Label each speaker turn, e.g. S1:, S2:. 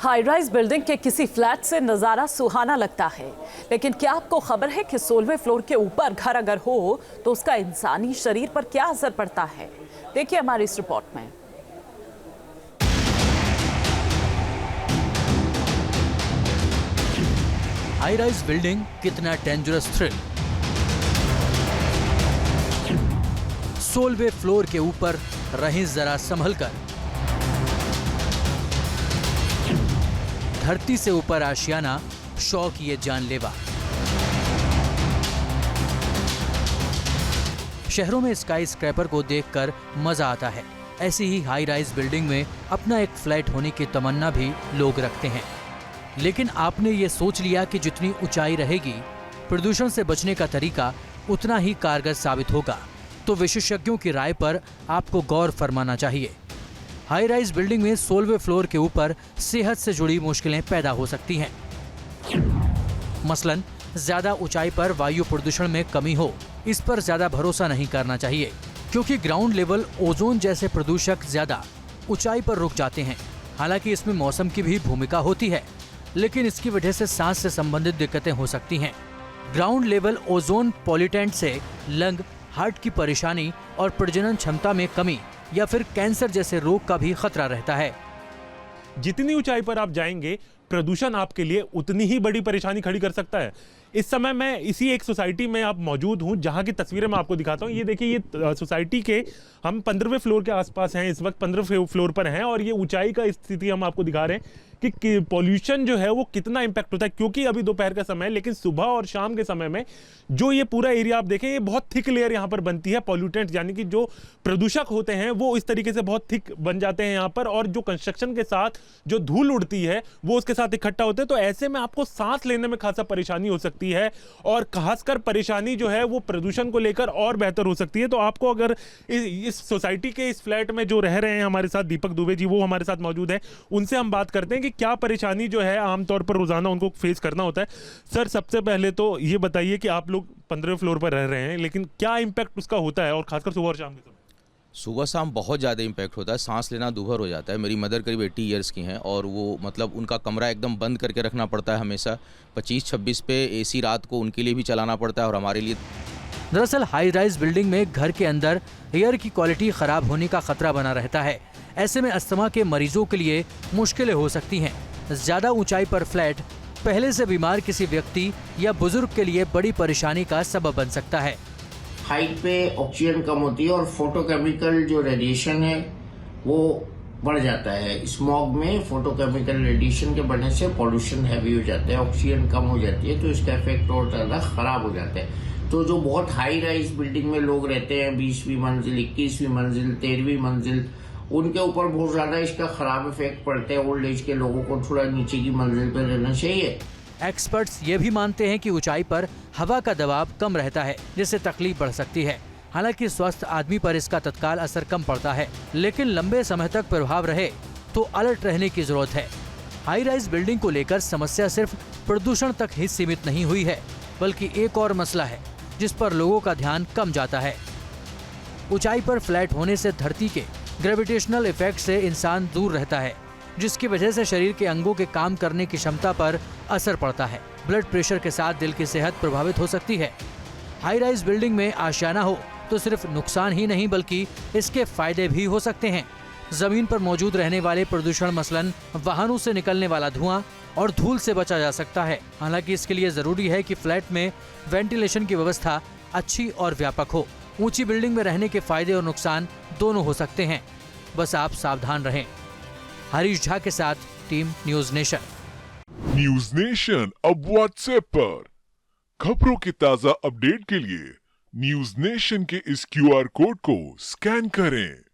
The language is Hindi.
S1: हाई राइज बिल्डिंग के किसी फ्लैट से नजारा सुहाना लगता है, लेकिन क्या आपको खबर है कि 16वें फ्लोर के ऊपर घर अगर हो तो उसका इंसानी शरीर पर क्या असर पड़ता है? देखिए हमारी इस रिपोर्ट में।
S2: हाई राइज बिल्डिंग कितना डेंजरस थ्रिल। 16वें फ्लोर के ऊपर रहें जरा संभल कर। धरती से ऊपर आशियाना शौक ये जानलेवा। शहरों में स्काई स्क्रैपर को देखकर मजा आता है, ऐसी ही हाई राइज बिल्डिंग में अपना एक फ्लैट होने की तमन्ना भी लोग रखते हैं। लेकिन आपने ये सोच लिया कि जितनी ऊंचाई रहेगी प्रदूषण से बचने का तरीका उतना ही कारगर साबित होगा, तो विशेषज्ञों की राय पर आपको गौर फरमाना चाहिए। हाई राइज बिल्डिंग में 16वें फ्लोर के ऊपर सेहत से जुड़ी मुश्किलें पैदा हो सकती हैं। मसलन ज्यादा ऊंचाई पर वायु प्रदूषण में कमी हो, इस पर ज्यादा भरोसा नहीं करना चाहिए, क्योंकि ग्राउंड लेवल ओजोन जैसे प्रदूषक ज्यादा ऊंचाई पर रुक जाते हैं। हालांकि इसमें मौसम की भी भूमिका होती है, लेकिन इसकी वजह से सांस से संबंधित दिक्कतें हो सकती हैं। ग्राउंड लेवल ओजोन पॉल्यूटेंट से लंग, हार्ट की परेशानी और प्रजनन क्षमता में कमी या फिर कैंसर जैसे रोग का भी खतरा रहता है।
S3: जितनी ऊंचाई पर आप जाएंगे, प्रदूषण आपके लिए उतनी ही बड़ी परेशानी खड़ी कर सकता है। इस समय मैं इसी एक सोसाइटी में आप मौजूद हूं, जहां की तस्वीरें मैं आपको दिखाता हूं। ये देखिए, ये सोसाइटी के हम 15वें फ्लोर के आसपास हैं, इस वक्त 15वें फ्लोर पर हैं, और ये ऊंचाई का स्थिति हम आपको दिखा रहे हैं कि पॉल्यूशन जो है वो कितना इंपैक्ट होता है। क्योंकि अभी दोपहर का समय है, लेकिन सुबह और शाम के समय में जो ये पूरा एरिया आप देखें, ये बहुत थिक लेयर यहाँ पर बनती है। पॉल्यूटेंट यानी कि जो प्रदूषक होते हैं वो इस तरीके से बहुत थिक बन जाते हैं यहाँ पर, और जो कंस्ट्रक्शन के साथ जो धूल उड़ती है वो उसके साथ इकट्ठा होते हैं। तो ऐसे में आपको सांस लेने में खासा परेशानी हो सकती है, और खासकर परेशानी जो है वो प्रदूषण को लेकर और बेहतर हो सकती है। तो आपको अगर इस सोसाइटी के इस फ्लैट में जो रह रहे हैं हमारे साथ, दीपक दुबे जी, वो हमारे साथ मौजूद है, उनसे हम बात करते हैं कि क्या परेशानी जो है आमतौर पर रोजाना उनको फेस करना होता है। सर, सबसे पहले तो ये बताइए कि आप लोग 15वें फ्लोर पर रह रहे हैं, लेकिन क्या इंपैक्ट उसका होता है, और खासकर सुबह और शाम के समय?
S4: सुबह शाम बहुत ज़्यादा इम्पैक्ट होता है, सांस लेना दूभर हो जाता है। मेरी मदर करीब 80 ईयर्स की हैं, और वो मतलब उनका कमरा एकदम बंद करके रखना पड़ता है हमेशा। 25-26 पे एसी रात को उनके लिए भी चलाना पड़ता है और हमारे लिए।
S2: दरअसल हाई राइज बिल्डिंग में घर के अंदर एयर की क्वालिटी खराब होने का खतरा बना रहता है। ऐसे में अस्थमा के मरीजों के लिए मुश्किलें हो सकती हैं। ज्यादा ऊंचाई पर फ्लैट पहले से बीमार किसी व्यक्ति या बुजुर्ग के लिए बड़ी परेशानी का सबब बन सकता है।
S5: हाइट पे ऑक्सीजन कम होती है और फोटोकेमिकल जो रेडिएशन है वो बढ़ जाता है। स्मॉग में फोटोकेमिकल रेडिएशन के बढ़ने से पॉल्यूशन हैवी हो जाता है, ऑक्सीजन कम हो जाती है, तो इसका इफेक्ट और ज्यादा खराब हो जाता है। तो जो बहुत हाई राइज बिल्डिंग में लोग रहते हैं, 20वीं मंजिल, 21वीं मंजिल, 13वीं मंजिल, उनके ऊपर बहुत ज्यादा इसका खराब इफेक्ट पड़ता है। ओल्ड एज के लोगों को थोड़ा नीचे की मंजिल पर रहना चाहिए।
S2: एक्सपर्ट्स ये भी मानते हैं कि ऊंचाई पर हवा का दबाव कम रहता है, जिससे तकलीफ बढ़ सकती है। हालांकि स्वस्थ आदमी पर इसका तत्काल असर कम पड़ता है, लेकिन लंबे समय तक प्रभाव रहे तो अलर्ट रहने की जरूरत है। हाई राइज बिल्डिंग को लेकर समस्या सिर्फ प्रदूषण तक ही सीमित नहीं हुई है, बल्कि एक और मसला है जिस पर लोगों का ध्यान कम जाता है। ऊंचाई पर फ्लैट होने से धरती के ग्रेविटेशनल इफेक्ट से इंसान दूर रहता है, जिसकी वजह से शरीर के अंगों के काम करने की क्षमता पर असर पड़ता है। ब्लड प्रेशर के साथ दिल की सेहत प्रभावित हो सकती है। हाई राइज बिल्डिंग में आशियाना हो तो सिर्फ नुकसान ही नहीं, बल्कि इसके फायदे भी हो सकते हैं। जमीन पर मौजूद रहने वाले प्रदूषण, मसलन वाहनों से निकलने वाला धुआं और धूल से बचा जा सकता है। हालांकि इसके लिए जरूरी है कि फ्लैट में वेंटिलेशन की व्यवस्था अच्छी और व्यापक हो। ऊंची बिल्डिंग में रहने के फायदे और नुकसान दोनों हो सकते हैं, बस आप सावधान रहें। हरीश झा के साथ team news nation.
S6: News nation अब व्हाट्सएप पर खबरों की ताजा अपडेट के लिए न्यूज नेशन के इस QR कोड को स्कैन करें।